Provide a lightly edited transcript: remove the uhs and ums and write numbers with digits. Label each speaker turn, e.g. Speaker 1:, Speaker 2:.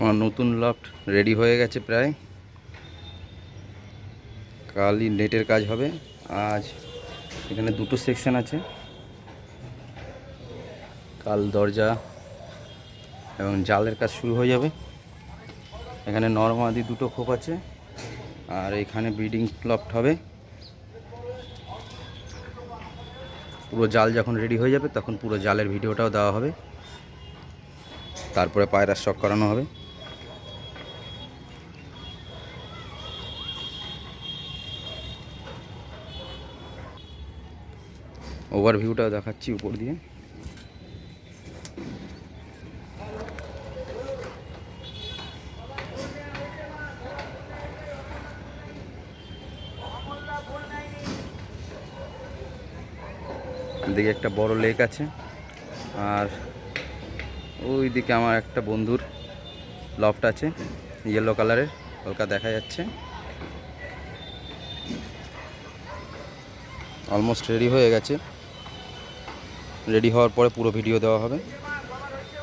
Speaker 1: আমার নতুন loft ready হয়ে গেছে প্রায়। কালই নেটের কাজ হবে। আজ এখানে দুটো সেকশন আছে, কাল দরজা এবং জালের কাজ শুরু হয়ে যাবে। এখানে নরমাদি দুটো খোপ আছে, আর এখানে ব্রিডিং লফট হবে। পুরো জাল যখন রেডি হয়ে যাবে তখন পুরো জালের ভিডিওটাও দেওয়া হবে, তারপরে পায়রা স্টক করানো হবে। ওভারভিউটা দেখাচ্ছি উপর দিয়ে। এদিকে একটা বড় লেক আছে, আর ওই দিকে আমার একটা বন্ধুর লফট আছে ইয়েলো কালারের, হালকা দেখা যাচ্ছে। অলমোস্ট রেডি হয়ে গেছে। রেডি হওয়ার পরে পুরো ভিডিও দেওয়া হবে।